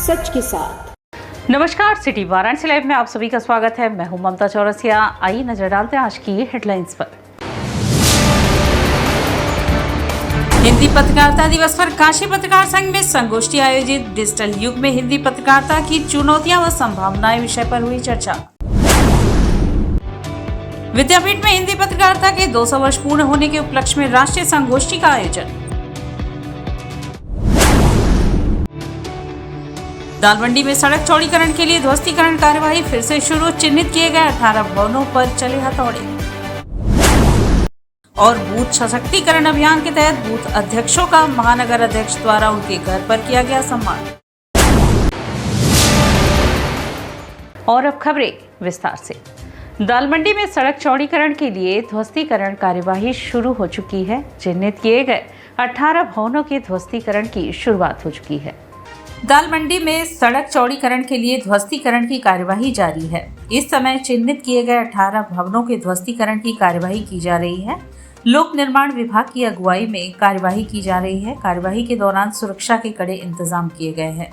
सच के साथ। नमस्कार, सिटी वाराणसी लाइव में आप सभी का स्वागत है। मैं हूं ममता चौरसिया। आइए नजर डालते हैं आज की हेडलाइंस पर। हिंदी पत्रकारिता दिवस पर काशी पत्रकार संघ में संगोष्ठी आयोजित। डिजिटल युग में हिंदी पत्रकारिता की चुनौतियां व संभावनाएं विषय पर हुई चर्चा। विद्यापीठ में हिंदी पत्रकारिता के 200 वर्ष पूर्ण होने के उपलक्ष्य में राष्ट्रीय संगोष्ठी का आयोजन। दालमंडी में सड़क चौड़ीकरण के लिए ध्वस्तीकरण कार्यवाही फिर से शुरू। चिन्हित किए गए 18 भवनों पर चले हथौड़े। और बूथ सशक्तिकरण अभियान के तहत बूथ अध्यक्षों का महानगर अध्यक्ष द्वारा उनके घर पर किया गया सम्मान। और अब खबरें विस्तार से। दालमंडी में सड़क चौड़ीकरण के लिए ध्वस्तीकरण कार्यवाही शुरू हो चुकी है। चिन्हित किए गए 18 भवनों के ध्वस्तीकरण की शुरुआत हो चुकी है। दालमंडी में सड़क चौड़ीकरण के लिए ध्वस्तीकरण की कार्यवाही जारी है। इस समय चिन्हित किए गए 18 भवनों के ध्वस्तीकरण की कार्यवाही की जा रही है। लोक निर्माण विभाग की अगुवाई में कार्यवाही की जा रही है। कार्यवाही के दौरान सुरक्षा के कड़े इंतजाम किए गए हैं।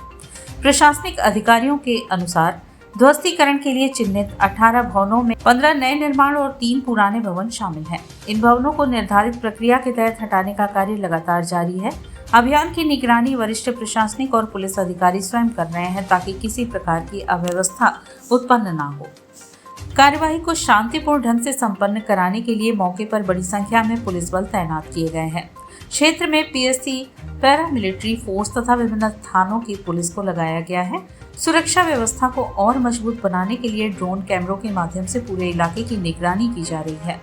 प्रशासनिक अधिकारियों के अनुसार ध्वस्तीकरण के लिए चिन्हित 18 भवनों में 15 नए निर्माण और 3 पुराने भवन शामिल हैं। इन भवनों को निर्धारित प्रक्रिया के तहत हटाने का कार्य लगातार जारी है। अभियान की निगरानी वरिष्ठ प्रशासनिक और पुलिस अधिकारी स्वयं कर रहे हैं ताकि किसी प्रकार की अव्यवस्था उत्पन्न न हो। कार्यवाही को शांतिपूर्ण ढंग से संपन्न कराने के लिए मौके पर बड़ी संख्या में पुलिस बल तैनात किए गए हैं। क्षेत्र में पीएससी, पैरामिलिट्री फोर्स तथा विभिन्न थानों की पुलिस को लगाया गया है। सुरक्षा व्यवस्था को और मजबूत बनाने के लिए ड्रोन कैमरों के माध्यम से पूरे इलाके की निगरानी की जा रही है।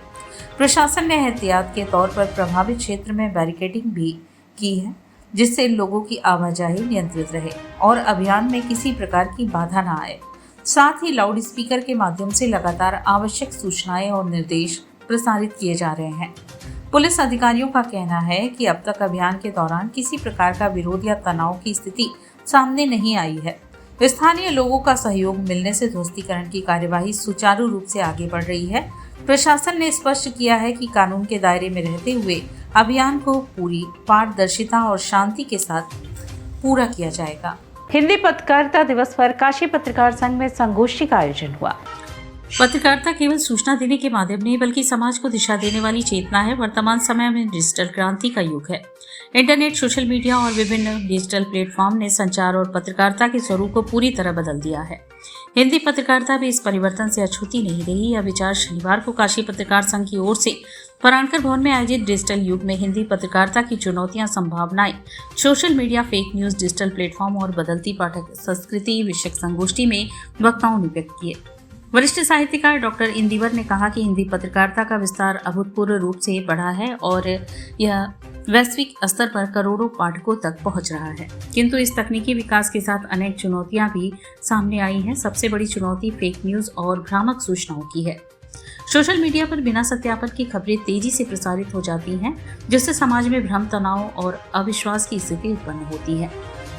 प्रशासन ने एहतियात के तौर पर प्रभावित क्षेत्र में बैरिकेडिंग भी की है, जिससे लोगों की आवाजाही नियंत्रित रहे और अभियान में किसी प्रकार की बाधा न आए। साथ ही लाउड स्पीकर के माध्यम से लगातार आवश्यक सूचनाएं और निर्देश प्रसारित किए जा रहे हैं। पुलिस अधिकारियों का कहना है कि अब तक अभियान के दौरान किसी प्रकार का विरोध या तनाव की स्थिति सामने नहीं आई है। स्थानीय लोगों का सहयोग मिलने से ध्वस्तीकरण की कार्यवाही सुचारू रूप से आगे बढ़ रही है। प्रशासन ने स्पष्ट किया है कि कानून के दायरे में रहते हुए अभियान को पूरी पारदर्शिता और शांति के साथ पूरा किया जाएगा। हिंदी पत्रकारिता दिवस पर काशी पत्रकार संघ में संगोष्ठी का आयोजन हुआ। पत्रकारिता केवल सूचना देने के माध्यम नहीं बल्कि समाज को दिशा देने वाली चेतना है। वर्तमान समय में डिजिटल क्रांति का युग है। इंटरनेट, सोशल मीडिया और विभिन्न डिजिटल प्लेटफॉर्म ने संचार और पत्रकारिता के स्वरूप को पूरी तरह बदल दिया है। हिंदी पत्रकारिता भी इस परिवर्तन से अछूती नहीं रही। यह विचार शनिवार को काशी पत्रकार संघ की ओर से पराणकर भवन में आयोजित डिजिटल युग में हिंदी पत्रकारिता की चुनौतियां, संभावनाएं, social media, fake news, digital platform और बदलती पाठक संस्कृति विषयक संगोष्ठी में वक्ताओं ने व्यक्त किए। वरिष्ठ साहित्यकार डॉक्टर इंदिवर ने कहा कि हिंदी पत्रकारिता का विस्तार अभूतपूर्व रूप से बढ़ा है और यह वैश्विक स्तर पर करोड़ों पाठकों तक पहुंच रहा है। किंतु इस तकनीकी विकास के साथ अनेक चुनौतियां भी सामने आई हैं। सबसे बड़ी चुनौती फेक न्यूज और भ्रामक सूचनाओं की है। सोशल मीडिया पर बिना सत्यापन की खबरें तेजी से प्रसारित हो जाती हैं, जिससे समाज में भ्रम, तनाव और अविश्वास की स्थिति उत्पन्न होती है।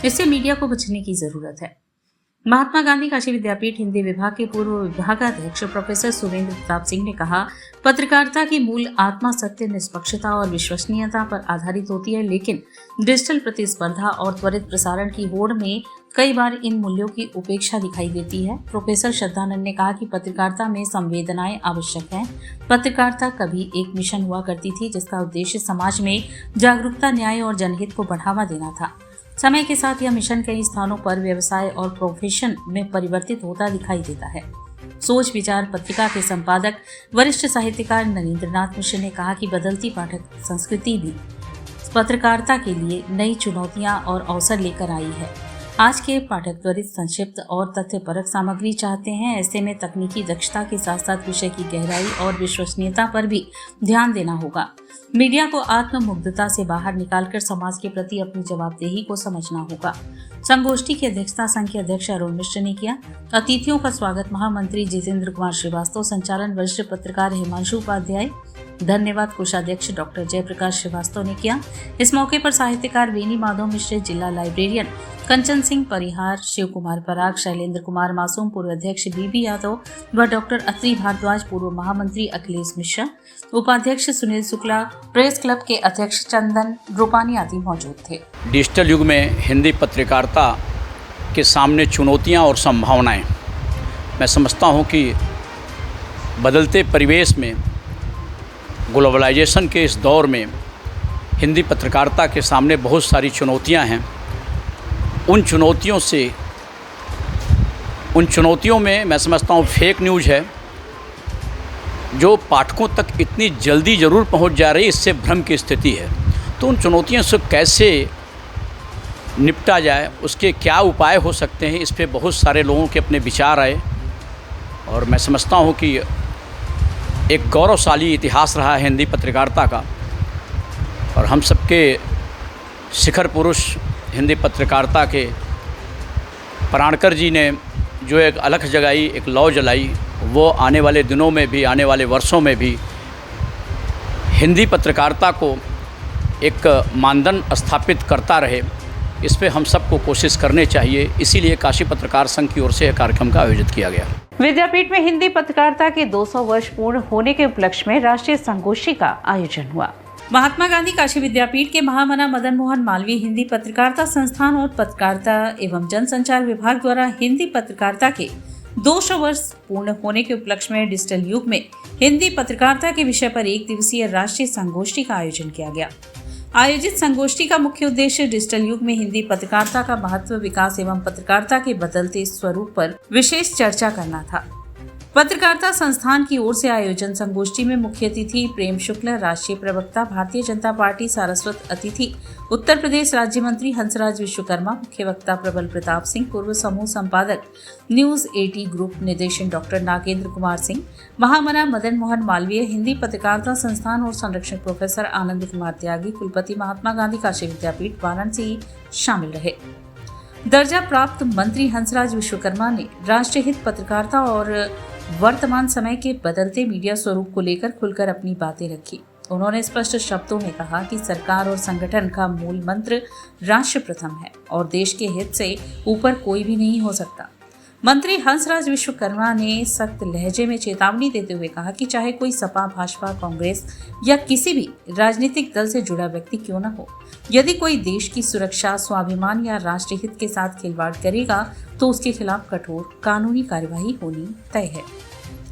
इससे मीडिया को बचने की जरूरत है। महात्मा गांधी काशी विद्यापीठ हिंदी विभाग के पूर्व विभागाध्यक्ष प्रोफेसर सुरेंद्र प्रताप सिंह ने कहा, पत्रकारिता की मूल आत्मा सत्य, निष्पक्षता और विश्वसनीयता पर आधारित होती है, लेकिन डिजिटल प्रतिस्पर्धा और त्वरित प्रसारण की होड़ में कई बार इन मूल्यों की उपेक्षा दिखाई देती है। प्रोफेसर श्रद्धानंद ने कहा कि पत्रकारिता में संवेदनाएं आवश्यक हैं। पत्रकारिता कभी एक मिशन हुआ करती थी जिसका उद्देश्य समाज में जागरूकता, न्याय और जनहित को बढ़ावा देना था। समय के साथ यह मिशन कई स्थानों पर व्यवसाय और प्रोफेशन में परिवर्तित होता दिखाई देता है। सोच विचार पत्रिका के संपादक वरिष्ठ साहित्यकार नरेंद्रनाथ मिश्र ने कहा कि बदलती पाठक संस्कृति भी पत्रकारिता के लिए नई चुनौतियां और अवसर लेकर आई है। आज के पाठक त्वरित, संक्षिप्त और तथ्यपरक सामग्री चाहते हैं। ऐसे में तकनीकी दक्षता के साथ साथ विषय की गहराई और विश्वसनीयता पर भी ध्यान देना होगा। मीडिया को आत्ममुग्धता से बाहर निकालकर समाज के प्रति अपनी जवाबदेही को समझना होगा। संगोष्ठी की अध्यक्षता संघ के अध्यक्ष अरुण मिश्र ने किया। अतिथियों का स्वागत महामंत्री जितेंद्र कुमार श्रीवास्तव, संचालन वरिष्ठ पत्रकार हिमांशु उपाध्याय, धन्यवाद कोषाध्यक्ष डॉक्टर जयप्रकाश श्रीवास्तव ने किया। इस मौके पर साहित्यकार वेनी माधव मिश्र, जिला लाइब्रेरियन कंचन सिंह परिहार, शिव कुमार पराग, शैलेंद्र कुमार मासूम, पूर्व अध्यक्ष बीबी यादव व डॉक्टर अत्रि भारद्वाज, पूर्व महामंत्री अखिलेश मिश्रा, उपाध्यक्ष सुनील शुक्ला, प्रेस क्लब के अध्यक्ष चंदन रूपानी आदि मौजूद थे। डिजिटल युग में हिंदी पत्रकारिता के सामने चुनौतियां और संभावनाएं। मैं समझता हूं कि बदलते परिवेश में, ग्लोबलाइजेशन के इस दौर में हिंदी पत्रकारिता के सामने बहुत सारी चुनौतियां हैं। उन चुनौतियों में मैं समझता हूं फेक न्यूज़ है, जो पाठकों तक इतनी जल्दी ज़रूर पहुंच जा रही है, इससे भ्रम की स्थिति है। तो उन चुनौतियों से कैसे निपटा जाए, उसके क्या उपाय हो सकते हैं, इस पे बहुत सारे लोगों के अपने विचार आए। और मैं समझता हूं कि एक गौरवशाली इतिहास रहा है हिंदी पत्रकारिता का, और हम सबके शिखर पुरुष हिंदी पत्रकारिता के प्राणकर जी ने जो एक अलख जगाई, एक लौ जलाई, वो आने वाले दिनों में भी, आने वाले वर्षों में भी हिंदी पत्रकारिता को एक मानदंड स्थापित करता रहे। इस पे हम सबको कोशिश करनी चाहिए। इसीलिए काशी पत्रकार संघ की ओर से यह कार्यक्रम का आयोजित किया गया। विद्यापीठ में हिंदी पत्रकारिता के 200 वर्ष पूर्ण होने के उपलक्ष्य में राष्ट्रीय संगोष्ठी का आयोजन हुआ। महात्मा गांधी काशी विद्यापीठ के महामना मदन मोहन मालवीय हिंदी पत्रकारिता संस्थान और पत्रकारिता एवं जनसंचार विभाग द्वारा हिंदी पत्रकारिता के 200 वर्ष पूर्ण होने के उपलक्ष्य में डिजिटल युग में हिंदी पत्रकारिता के विषय पर 1 दिवसीय राष्ट्रीय संगोष्ठी का आयोजन किया गया। आयोजित संगोष्ठी का मुख्य उद्देश्य डिजिटल युग में हिंदी पत्रकारिता का महत्व, विकास एवं पत्रकारिता के बदलते स्वरूप पर विशेष चर्चा करना था। पत्रकारिता संस्थान की ओर से आयोजन संगोष्ठी में मुख्य अतिथि प्रेम शुक्ला, राष्ट्रीय प्रवक्ता भारतीय जनता पार्टी सारस्वत, अतिथि उत्तर प्रदेश राज्य मंत्री हंसराज विश्वकर्मा, मुख्य वक्ता प्रबल प्रताप सिंह, पूर्व समूह संपादक न्यूज 80 ग्रुप निदेशक डॉक्टर नागेंद्र कुमार सिंह, महामना मदन मोहन मालवीय हिंदी पत्रकारिता संस्थान और संरक्षक प्रोफेसर आनंद कुमार त्यागी, कुलपति महात्मा गांधी काशी विद्यापीठ वाराणसी शामिल रहे। दर्जा प्राप्त मंत्री हंसराज विश्वकर्मा ने राष्ट्रीय हित पत्रकारिता और वर्तमान समय के बदलते मीडिया स्वरूप को लेकर खुलकर अपनी बातें रखी। उन्होंने स्पष्ट शब्दों में कहा कि सरकार और संगठन का मूल मंत्र राष्ट्र प्रथम है और देश के हित से ऊपर कोई भी नहीं हो सकता। मंत्री हंसराज विश्वकर्मा ने सख्त लहजे में चेतावनी देते हुए कहा कि चाहे कोई सपा, भाजपा, कांग्रेस या किसी भी राजनीतिक दल से जुड़ा व्यक्ति क्यों न हो, यदि कोई देश की सुरक्षा, स्वाभिमान या राष्ट्रीय हित के साथ खिलवाड़ करेगा तो उसके खिलाफ कठोर कानूनी कार्यवाही होनी तय है।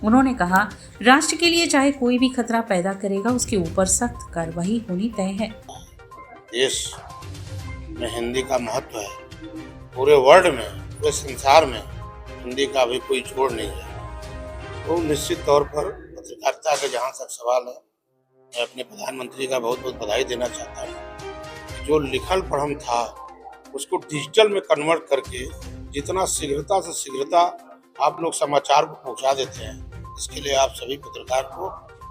उन्होंने कहा, राष्ट्र के लिए चाहे कोई भी खतरा पैदा करेगा, उसके ऊपर सख्त कार्यवाही होनी तय है। देश में हिंदी का महत्व है, पूरे वर्ल्ड में, पूरे संसार में हिंदी का भी कोई छोड़ नहीं है। तो निश्चित तौर पर पत्रकारिता के जहाँ तक सवाल है, मैं अपने प्रधानमंत्री का बहुत बहुत बधाई देना चाहता हूँ। जो लिखल पढ़म था उसको डिजिटल में कन्वर्ट करके जितना शीघ्रता से शीघ्रता आप लोग समाचार को पहुँचा देते हैं, इसके लिए आप सभी पत्रकार को,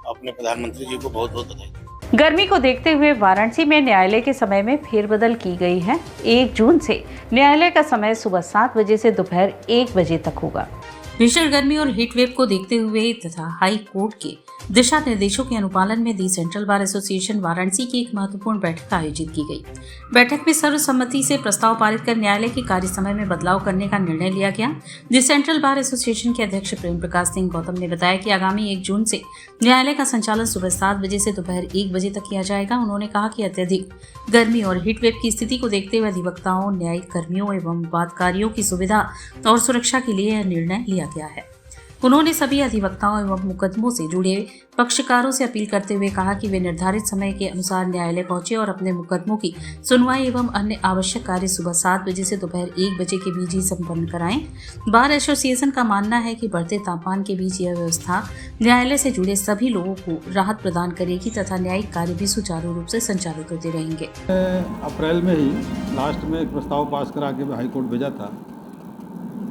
अपने प्रधानमंत्री जी को बहुत बहुत बधाई। गर्मी को देखते हुए वाराणसी में न्यायालय के समय में फेरबदल की गई है। 1 जून से न्यायालय का समय सुबह 7 बजे से दोपहर 1 बजे तक होगा। भीषण गर्मी और हीट वेव को देखते हुए तथा हाई कोर्ट के दिशा निर्देशों के अनुपालन में the central bar association Varanasi की एक महत्वपूर्ण बैठक आयोजित की गई। बैठक में सर्वसम्मति से प्रस्ताव पारित कर न्यायालय के कार्य समय में बदलाव करने का निर्णय लिया गया। दी सेंट्रल बार एसोसिएशन के अध्यक्ष प्रेम प्रकाश सिंह गौतम ने बताया कि आगामी 1 जून से न्यायालय का संचालन सुबह 7 बजे से दोपहर 1 बजे तक किया जाएगा। उन्होंने कहा कि अत्यधिक गर्मी और हीट वेव की स्थिति को देखते हुए अधिवक्ताओं, न्यायिक कर्मियों एवं वादकारियों की सुविधा और सुरक्षा के लिए यह निर्णय लिया गया है। उन्होंने सभी अधिवक्ताओं एवं मुकदमों से जुड़े पक्षकारों से अपील करते हुए कहा कि वे निर्धारित समय के अनुसार न्यायालय पहुंचे और अपने मुकदमों की सुनवाई एवं अन्य आवश्यक कार्य सुबह 7 बजे से दोपहर 1 बजे के बीच ही संपन्न कराएं। बार एसोसिएशन का मानना है कि बढ़ते तापमान के बीच यह व्यवस्था न्यायालय से जुड़े सभी लोगों को राहत प्रदान करेगी तथा न्यायिक कार्य भी सुचारू रूप से संचालित होते रहेंगे। अप्रैल में ही लास्ट में एक प्रस्ताव पास करा के हाईकोर्ट भेजा था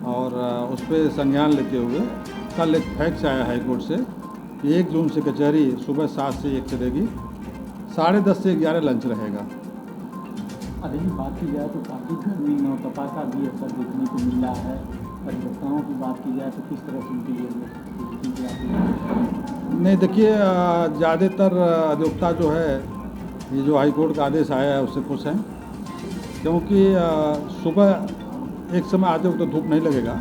और उस पर संज्ञान लेते हुए कल एक फैक्स आया हाईकोर्ट से कि 1 जून से कचहरी सुबह 7 से 1 चलेगी, 10:30 से 11 लंच रहेगा। अरे बात की जाए तो काफ़ी गर्मी नौतपा का भी असर देखने को मिल रहा है। अधिवक्ताओं की बात की जाए तो किस तरह से उनके लिए नहीं, देखिए ज़्यादातर अधिवक्ता जो है ये जो हाईकोर्ट का आदेश आया है उससे खुश हैं, क्योंकि सुबह एक समय आते वक्त तो धूप नहीं लगेगा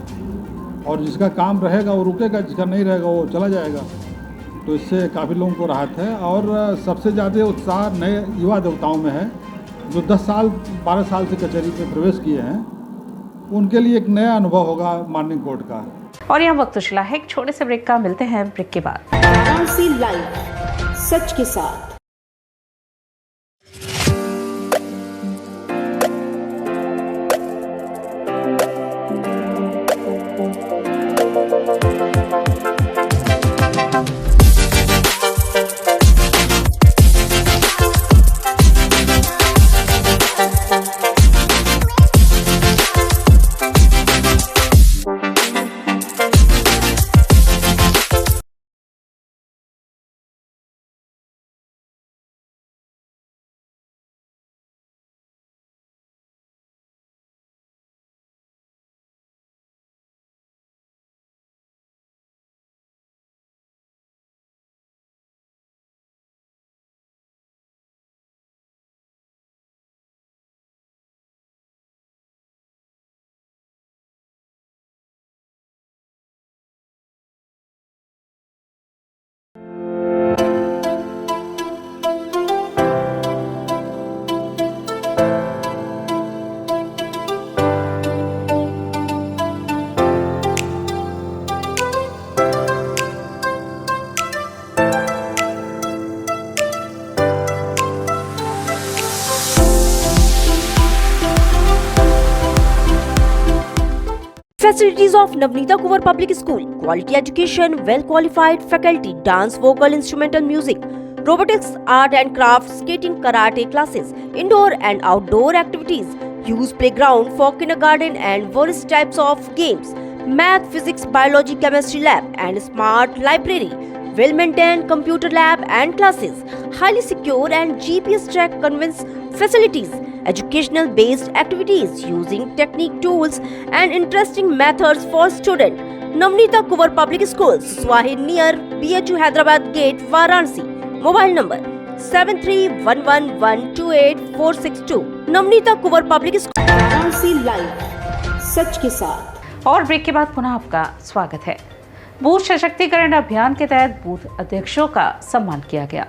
और जिसका काम रहेगा वो रुकेगा, जिसका नहीं रहेगा वो चला जाएगा। तो इससे काफ़ी लोगों को राहत है और सबसे ज़्यादा उत्साह नए युवा देवताओं में है जो 10 साल 12 साल से कचहरी पे प्रवेश किए हैं उनके लिए एक नया अनुभव होगा मॉर्निंग कोर्ट का। और यहाँ वक्त चला है एक छोटे से ब्रेक का, मिलते हैं ब्रेक के बाद। वाराणसी लाइव, सच के साथ। Facilities of Navneeta Kuvar Public School: quality education, well qualified faculty, dance, vocal, instrumental music, robotics, art and craft, skating, karate classes, indoor and outdoor activities, use playground for kindergarten and various types of games, math, physics, biology, chemistry lab and smart library, well maintained computer lab and classes, highly secure and GPS track conveyance facilities, educational based activities using technique tools and interesting methods for student. Navneeta Kuvar Public School, Swahi near BHU Hyderabad Gate, Varanasi. Mobile number 7311128462. Navneeta Kuvar Public School. Varanasi live, सच के साथ। और break के बाद पुनः आपका स्वागत है। बूथ सशक्तिकरण अभियान के तहत बूथ अध्यक्षों का सम्मान किया गया।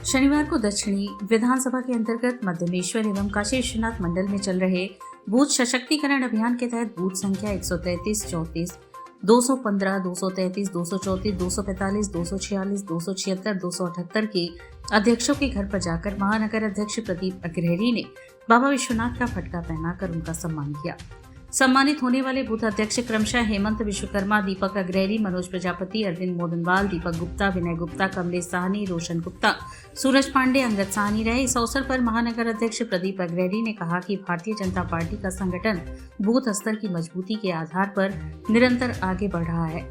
शनिवार को दक्षिणी विधानसभा के अंतर्गत मध्यमेश्वर एवं काशी विश्वनाथ मंडल में चल रहे बूथ सशक्तिकरण अभियान के तहत बूथ संख्या 133, 34, 215, 233, 234, 245, 246, 276, 278 के अध्यक्षों के घर पर जाकर महानगर अध्यक्ष प्रदीप अग्रहरी ने बाबा विश्वनाथ का फटका पहनाकर उनका सम्मान किया। सम्मानित होने वाले बूथ अध्यक्ष क्रमशः हेमंत विश्वकर्मा, दीपक अग्रहरी, मनोज प्रजापति, अरविंद मोदनवाल, दीपक गुप्ता, विनय गुप्ता, कमलेश साहनी, रोशन गुप्ता, सूरज पांडे, अंगद साहनी रहे। इस अवसर पर महानगर अध्यक्ष प्रदीप अग्रहरी ने कहा कि भारतीय जनता पार्टी का संगठन बूथ स्तर की मजबूती के आधार पर निरंतर आगे बढ़ रहा है।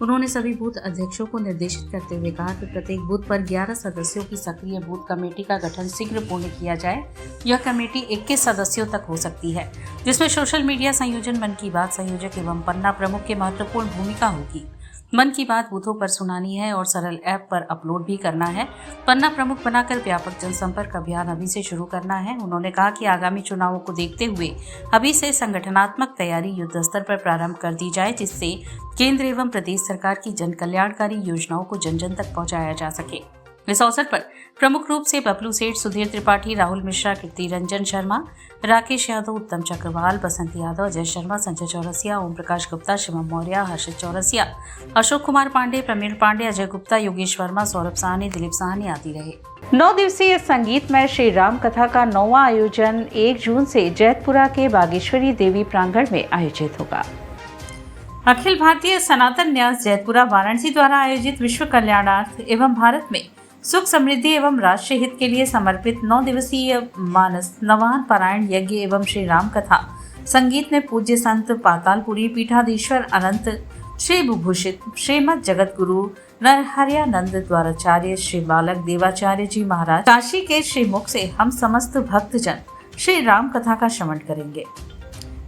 उन्होंने सभी बूथ अध्यक्षों को निर्देशित करते हुए कहा कि प्रत्येक बूथ पर 11 सदस्यों की सक्रिय बूथ कमेटी का गठन शीघ्र पूर्ण किया जाए। यह कमेटी 21 सदस्यों तक हो सकती है, जिसमें सोशल मीडिया संयोजन, मन की बात संयोजक एवं पन्ना प्रमुख की महत्वपूर्ण भूमिका होगी। मन की बात बूथों पर सुनानी है और सरल ऐप पर अपलोड भी करना है। पन्ना प्रमुख बनाकर व्यापक जनसंपर्क अभियान अभी से शुरू करना है। उन्होंने कहा कि आगामी चुनावों को देखते हुए अभी से संगठनात्मक तैयारी युद्ध स्तर पर प्रारंभ कर दी जाए, जिससे केंद्र एवं प्रदेश सरकार की जन कल्याणकारी योजनाओं को जन जन तक पहुंचाया जा सके। इस अवसर पर प्रमुख रूप से बबलू सेठ, सुधीर त्रिपाठी, राहुल मिश्रा, कीर्ति रंजन शर्मा, राकेश यादव, उत्तम चक्रवाल, बसंत यादव, अजय शर्मा, संजय चौरसिया, ओम प्रकाश गुप्ता, शिवम मौर्य, हर्षित चौरसिया, अशोक कुमार पांडे, प्रमीण पांडे, अजय गुप्ता, योगेश वर्मा, सौरभ साहनी, दिलीप साहनी आदि रहे। 9 दिवसीय संगीतमय श्री राम कथा का 9वां आयोजन 1 जून से जैतपुरा के बागेश्वरी देवी प्रांगण में आयोजित होगा। अखिल भारतीय सनातन न्यास जैतपुरा वाराणसी द्वारा आयोजित विश्व कल्याणार्थ एवं भारत में सुख समृद्धि एवं राष्ट्र हित के लिए समर्पित 9 दिवसीय मानस नवान पारायण यज्ञ एवं श्री राम कथा संगीत में पूज्य संत पातालपुरी पीठाधीश्वर अनंत श्री विभूषित श्रीमद जगत गुरु नरहरियानंद द्वाराचार्य श्री बालक देवाचार्य जी महाराज काशी के श्रीमुख से हम समस्त भक्तजन श्री राम कथा का श्रवण करेंगे,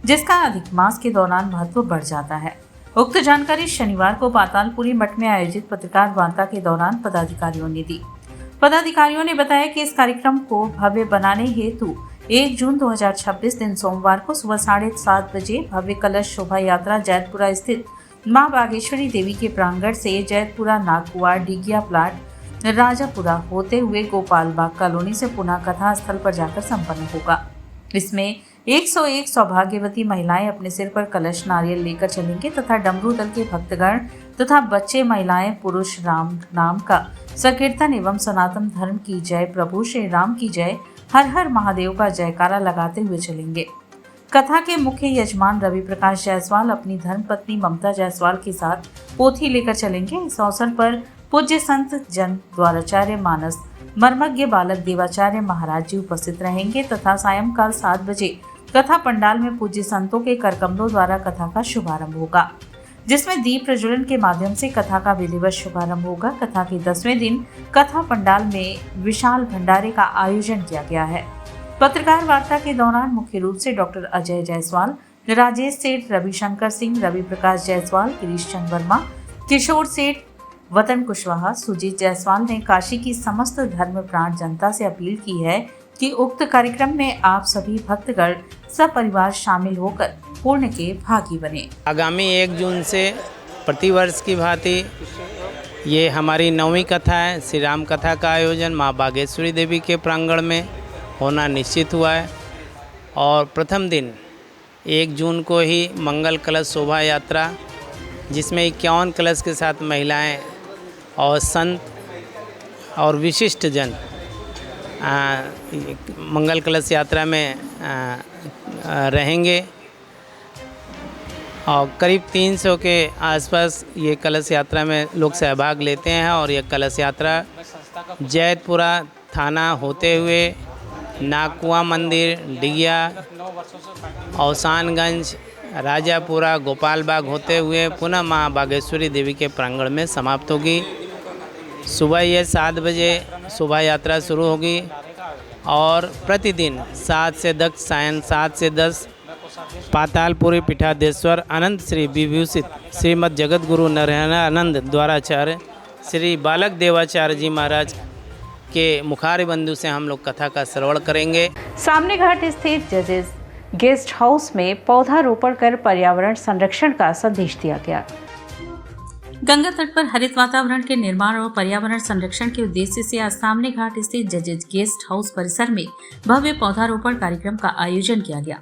जिसका अधिक मास के दौरान महत्व बढ़ जाता है। उक्त जानकारी शनिवार को पातालपुरी मठ में आयोजित पत्रकार वार्ता के दौरान पदाधिकारियों ने दी। पदाधिकारियों ने बताया कि इस कार्यक्रम को भव्य बनाने हेतु 1 जून 2026 दिन सोमवार को सुबह 7:30 बजे भव्य कलश शोभा यात्रा जैतपुरा स्थित मां बागेश्वरी देवी के प्रांगण से जैतपुरा, नागकुआ, डिगिया प्लाट, राजापुरा होते हुए गोपाल बाग कॉलोनी से पुनः कथा स्थल पर जाकर संपन्न होगा। इसमें 101 सौभाग्यवती महिलाएं अपने सिर पर कलश नारियल लेकर चलेंगे तथा डमरू दल के भक्तगण तथा बच्चे महिलाएं पुरुष राम नाम का संकीर्तन एवं सनातन धर्म की जय, प्रभु श्री राम की जय, हर हर महादेव का जयकारा लगाते हुए चलेंगे। कथा के मुख्य यजमान रवि प्रकाश जायसवाल अपनी धर्मपत्नी ममता जायसवाल के साथ पोथी लेकर चलेंगे। इस अवसर पर पूज्य संत जन द्वाराचार्य मानस मर्मज्ञ बालक देवाचार्य महाराज जी उपस्थित रहेंगे तथा सायंकाल 7 बजे कथा पंडाल में पूज्य संतों के करकमलों द्वारा कथा का शुभारंभ होगा, जिसमें दीप प्रज्वलन के माध्यम से कथा का विधिवत शुभारंभ होगा। कथा के 10वें दिन कथा पंडाल में विशाल भंडारे का आयोजन किया गया है। पत्रकार वार्ता के दौरान मुख्य रूप से डॉक्टर अजय जायसवाल, राजेश सेठ, रविशंकर सिंह, रवि प्रकाश जायसवाल, गिरीश चंद वर्मा, किशोर सेठ, वतन कुशवाहा, सुजीत जायसवाल ने काशी की समस्त धर्म प्राण जनता से अपील की है कि उक्त कार्यक्रम में आप सभी भक्तगण सपरिवार शामिल होकर पुण्य के भागी बने। आगामी 1 जून से प्रतिवर्ष की भांति ये हमारी 9वीं कथा है। श्री राम कथा का आयोजन माँ बागेश्वरी देवी के प्रांगण में होना निश्चित हुआ है और प्रथम दिन 1 जून को ही मंगल कलश शोभा यात्रा, जिसमें 51 कलश के साथ महिलाएं और संत और विशिष्ट जन मंगल कलश यात्रा में रहेंगे और करीब 300 के आसपास ये कलश यात्रा में लोग सहभाग लेते हैं और ये कलश यात्रा जैतपुरा थाना होते हुए नागकुआं मंदिर, डिगिया, औसानगंज, राजापुरा, गोपाल बाग होते हुए पुनः माँ बागेश्वरी देवी के प्रांगण में समाप्त होगी। सुबह ये 7 बजे शोभा यात्रा शुरू होगी और प्रतिदिन 7 से 10 सायं 7 से 10 पातालपुरी पीठाधीश्वर अनंत श्री विभूषित श्रीमद जगत गुरु नारायणानंद द्वाराचार्य श्री बालक देवाचार्य जी महाराज के मुखारी बंधु से हम लोग कथा का श्रवण करेंगे। सामने घाट स्थित जजेस गेस्ट हाउस में पौधारोपण कर पर्यावरण संरक्षण का संदेश दिया गया। गंगा तट पर हरित वातावरण के निर्माण और पर्यावरण संरक्षण के उद्देश्य से आज सामने घाट स्थित जजेस गेस्ट हाउस परिसर में भव्य पौधारोपण कार्यक्रम का आयोजन किया गया।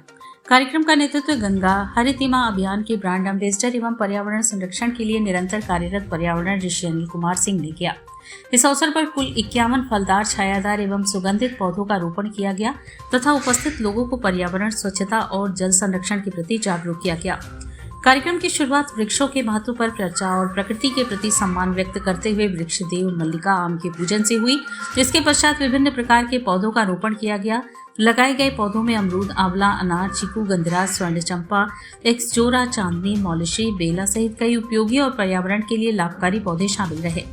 कार्यक्रम का नेतृत्व गंगा हरितिमा अभियान के ब्रांड एम्बेसडर एवं पर्यावरण संरक्षण के लिए निरंतर कार्यरत पर्यावरण ऋषि अनिल कुमार सिंह ने किया। इस अवसर पर कुल 51 फलदार, छायादार एवं सुगंधित पौधों का रोपण किया गया तथा उपस्थित लोगों को पर्यावरण, स्वच्छता और जल संरक्षण के प्रति जागरूक किया गया। कार्यक्रम की शुरुआत वृक्षों के महत्व पर चर्चा और प्रकृति के प्रति सम्मान व्यक्त करते हुए वृक्ष देव मल्लिका आम के पूजन से हुई। इसके पश्चात विभिन्न प्रकार के पौधों का रोपण किया गया। लगाए गए पौधों में अमरूद, आंवला, अनार, चीकू, गंधराज, स्वर्ण चंपा, एक्सजोरा, चांदनी, मौलिशी, बेला सहित कई उपयोगी और पर्यावरण के लिए लाभकारी पौधे शामिल रहे।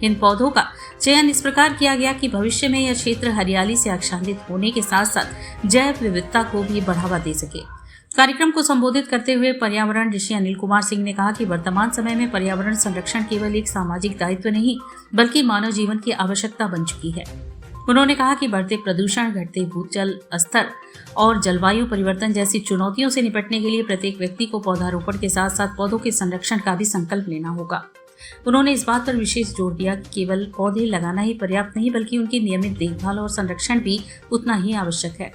इन पौधों का चयन इस प्रकार किया गया कि भविष्य में यह क्षेत्र हरियाली से आच्छादित होने के साथ साथ जैव विविधता को भी बढ़ावा दे सके। कार्यक्रम को संबोधित करते हुए पर्यावरण ऋषि अनिल कुमार सिंह ने कहा कि वर्तमान समय में पर्यावरण संरक्षण केवल एक सामाजिक दायित्व नहीं बल्कि मानव जीवन की आवश्यकता बन चुकी है। उन्होंने कहा कि बढ़ते प्रदूषण, घटते भूजल स्तर और जलवायु परिवर्तन जैसी चुनौतियों से निपटने के लिए प्रत्येक व्यक्ति को पौधारोपण के साथ साथ पौधों के संरक्षण का भी संकल्प लेना होगा। उन्होंने इस बात पर विशेष जोर दिया कि केवल पौधे लगाना ही पर्याप्त नहीं बल्कि उनकी नियमित देखभाल और संरक्षण भी उतना ही आवश्यक है।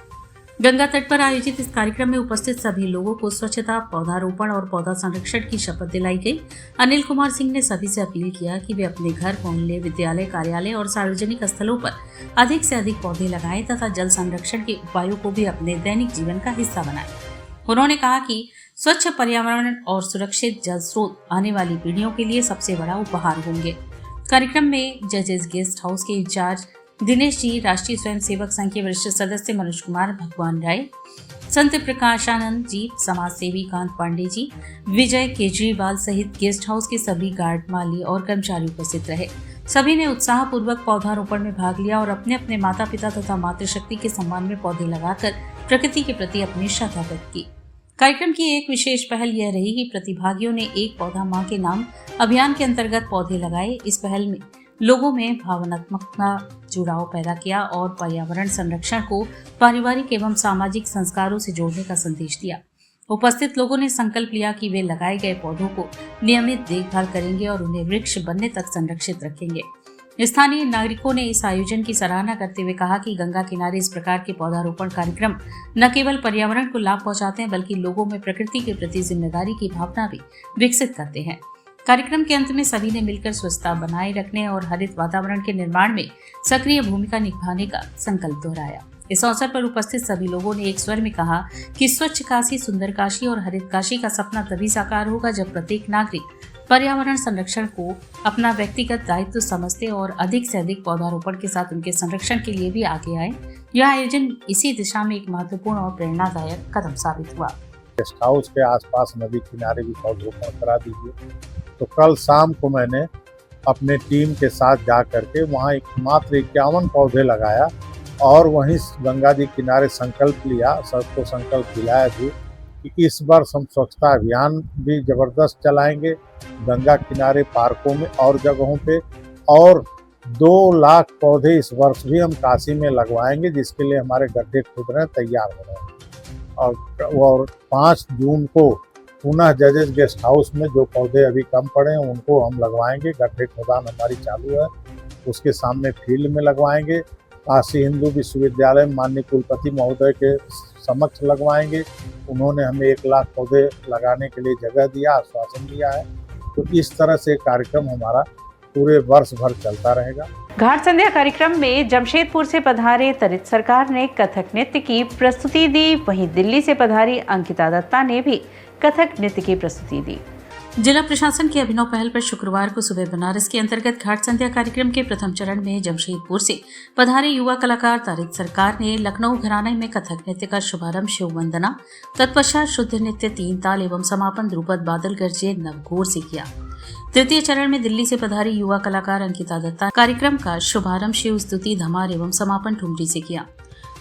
गंगा तट पर आयोजित इस कार्यक्रम में उपस्थित सभी लोगों को स्वच्छता, पौधारोपण और पौधा संरक्षण की शपथ दिलाई गई। अनिल कुमार सिंह ने सभी से अपील किया कि वे अपने घर, मोहल्ले, विद्यालय, कार्यालय और सार्वजनिक स्थलों पर अधिक से अधिक पौधे लगाएं तथा जल संरक्षण के उपायों को भी अपने दैनिक जीवन का हिस्सा बनाएं। उन्होंने कहा कि स्वच्छ पर्यावरण और सुरक्षित जल स्रोत आने वाली पीढ़ियों के लिए सबसे बड़ा उपहार होंगे। कार्यक्रम में जजेस गेस्ट हाउस के इंचार्ज दिनेश जी, राष्ट्रीय स्वयंसेवक संघ के वरिष्ठ सदस्य मनोज कुमार भगवान राय, संत प्रकाशानंद जी, समाज सेवी कांत पांडे जी, विजय केजरीवाल सहित गेस्ट हाउस के सभी गार्ड, माली और कर्मचारी उपस्थित रहे। सभी ने उत्साहपूर्वक पौधारोपण में भाग लिया और अपने अपने माता पिता तथा मातृशक्ति के सम्मान में पौधे लगाकर प्रकृति के प्रति अपनी श्रद्धा व्यक्त की। कार्यक्रम की एक विशेष पहल यह रही कि प्रतिभागियों ने एक पौधा मां के नाम अभियान के अंतर्गत पौधे लगाए। इस पहल में लोगों में भावनात्मक जुड़ाव पैदा किया और पर्यावरण संरक्षण को पारिवारिक एवं सामाजिक संस्कारों से जोड़ने का संदेश दिया। उपस्थित लोगों ने संकल्प लिया कि वे लगाए गए पौधों को नियमित देखभाल करेंगे और उन्हें वृक्ष बनने तक संरक्षित रखेंगे। स्थानीय नागरिकों ने इस आयोजन की सराहना करते हुए कहा कि गंगा किनारे इस प्रकार के पौधारोपण कार्यक्रम न केवल पर्यावरण को लाभ पहुंचाते हैं बल्कि लोगों में प्रकृति के प्रति जिम्मेदारी की भावना भी विकसित करते हैं। कार्यक्रम के अंत में सभी ने मिलकर स्वच्छता बनाए रखने और हरित वातावरण के निर्माण में सक्रिय भूमिका निभाने का संकल्प दोहराया। इस अवसर पर उपस्थित सभी लोगों ने एक स्वर में कहा कि स्वच्छ काशी, सुंदर काशी और हरित काशी का सपना तभी साकार होगा जब प्रत्येक नागरिक पर्यावरण संरक्षण को अपना व्यक्तिगत दायित्व समझते और अधिक से अधिक पौधारोपण के साथ उनके संरक्षण के लिए भी आगे आए। यह आयोजन इसी दिशा में एक महत्वपूर्ण और प्रेरणादायक कदम साबित हुआ। गेस्ट हाउस के आसपास नदी किनारे भी पौधरोपण करा दीजिए। तो कल शाम को मैंने अपने टीम के साथ जा करके वहाँ मात्र 51 पौधे लगाया और वहीं गंगा जी किनारे संकल्प लिया, सबको संकल्प दिलाया भी कि इस वर्ष हम स्वच्छता अभियान भी जबरदस्त चलाएंगे गंगा किनारे, पार्कों में और जगहों पे, और 2 लाख पौधे इस वर्ष भी हम काशी में लगवाएंगे, जिसके लिए हमारे गड्ढे खुद रहे तैयार हो रहे हैं। और 5 जून को पुनः जजेस गेस्ट हाउस में जो पौधे अभी कम पड़े हैं उनको हम लगवाएंगे। गड्ढे खोदान हमारी चालू है, उसके सामने फील्ड में लगवाएंगे। काशी हिंदू विश्वविद्यालय में माननीय कुलपति महोदय के समक्ष लगवाएंगे। उन्होंने हमें 1 लाख पौधे लगाने के लिए जगह दिया, आश्वासन दिया है। तो इस तरह से कार्यक्रम हमारा पूरे वर्ष भर चलता रहेगा। घाट संध्या कार्यक्रम में जमशेदपुर से पधारे तरित सरकार ने कथक नृत्य की प्रस्तुति दी। वहीं दिल्ली से पधारी अंकिता दत्ता ने भी कथक नृत्य की प्रस्तुति दी। जिला प्रशासन की अभिनव पहल पर शुक्रवार को सुबह बनारस के अंतर्गत घाट संध्या कार्यक्रम के प्रथम चरण में जमशेदपुर से पधारे युवा कलाकार तरित सरकार ने लखनऊ घराने में कथक नृत्य का शुभारंभ शिव वंदना, तत्पश्चात शुद्ध नृत्य, 3 ताल एवं समापन ध्रुपद बादल गरजे नवघोर से किया। तृतीय चरण में दिल्ली से पधारी युवा कलाकार अंकिता दत्ता कार्यक्रम का शुभारंभ शिव स्तुति, धमार एवं समापन ठुमरी से किया।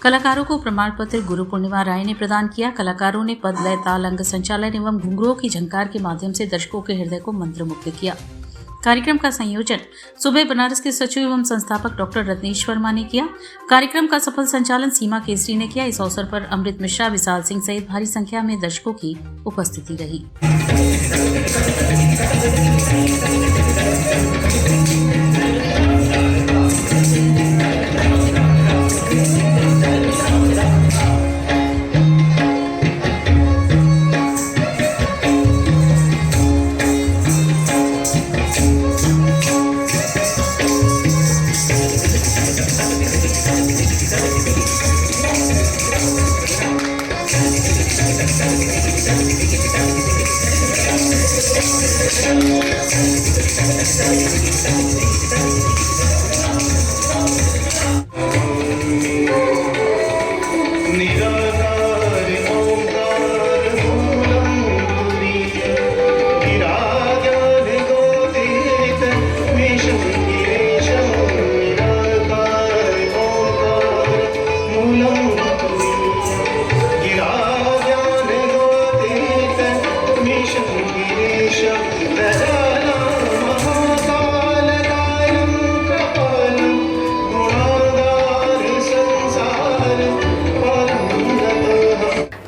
कलाकारों को प्रमाण पत्र गुरु पूर्णिमा राय ने प्रदान किया। कलाकारों ने पद, लय, ताल, अंग संचालन एवं घुंघरुओं की झंकार के माध्यम से दर्शकों के हृदय को मंत्रमुग्ध किया। कार्यक्रम का संयोजन सुबह बनारस के सचिव एवं संस्थापक डॉक्टर रत्नेश वर्मा ने किया। कार्यक्रम का सफल संचालन सीमा केसरी ने किया। इस अवसर पर अमृत मिश्रा, विशाल सिंह सहित भारी संख्या में दर्शकों की उपस्थिति रही।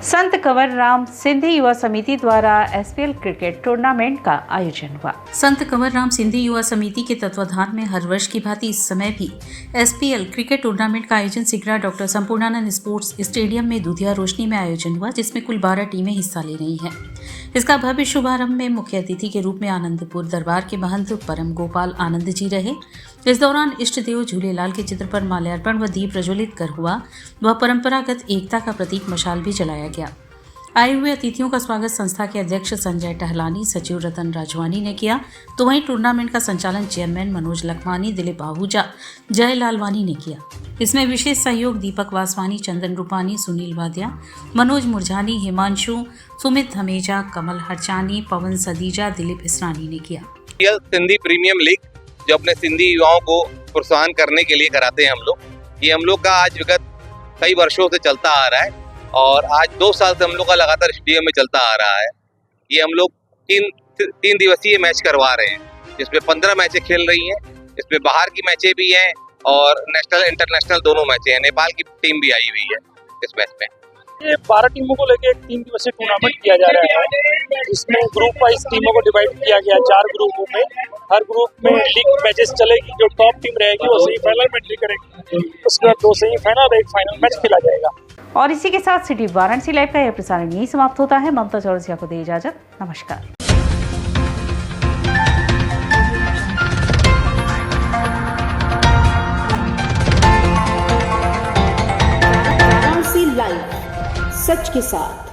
संत कंवर राम सिंधी युवा समिति द्वारा एसपीएल क्रिकेट टूर्नामेंट का आयोजन हुआ। संत कंवर राम सिंधी युवा समिति के तत्वाधान में हर वर्ष की भांति इस समय भी एसपीएल क्रिकेट टूर्नामेंट का आयोजन Sigra doctor Sampurnanand sports stadium में दूधिया रोशनी में आयोजन हुआ, जिसमें कुल 12 टीमें हिस्सा ले रही हैं। इसका भव्य शुभारंभ में मुख्य अतिथि के रूप में आनंदपुर दरबार के महंत परम गोपाल आनंद जी रहे। इस दौरान इष्ट देव झूलेलाल के चित्र पर माल्यार्पण व दीप प्रज्वलित कर हुआ व परंपरागत एकता का प्रतीक मशाल भी जलाया गया। आए हुए अतिथियों का स्वागत संस्था के अध्यक्ष संजय टहलानी, सचिव रतन राजवानी ने किया, तो वहीं टूर्नामेंट का संचालन चेयरमैन मनोज लखमानी, दिलीप आहूजा, जय लालवानी ने किया। इसमें विशेष सहयोग दीपक वासवानी, चंदन रूपानी, सुनील वादिया, मनोज मुरझानी, हिमांशु, सुमित धमेजा, कमल हरचानी, पवन सदीजा, दिलीप इसरानी ने किया। सिंधी प्रीमियम लीग जो अपने सिंधी युवाओं को प्रोत्साहन करने के लिए कराते हैं ये हम लोग का आज विगत कई वर्षों से चलता आ रहा है और आज 2 साल से हम लोग का लगातार स्टेडियम में चलता आ रहा है। ये हम लोग 3 दिवसीय मैच करवा रहे हैं, जिसमें 15 मैचें खेल रही हैं। इसमें बाहर की मैचें भी हैं और नेशनल इंटरनेशनल दोनों मैचें हैं। नेपाल की टीम भी आई हुई है इस मैच में। ये 12 टीमों को लेकर एक 3 दिवसीय टूर्नामेंट किया जा रहा है, जिसमें ग्रुप वाइज टीमों को डिवाइड किया गया 4 ग्रुपों में। हर ग्रुप में लीग मैचेस चलेगी, जो टॉप टीम रहेगी वो सेमीफाइनल में एंट्री करेगी, उसके बाद 2 सेमीफाइनल और 1 फाइनल मैच खेला जाएगा। और इसी के साथ सिटी वाराणसी लाइव का यह प्रसारण यही समाप्त होता है। ममता चौरसिया को दे इजाजत। नमस्कार। लाइव सच के साथ।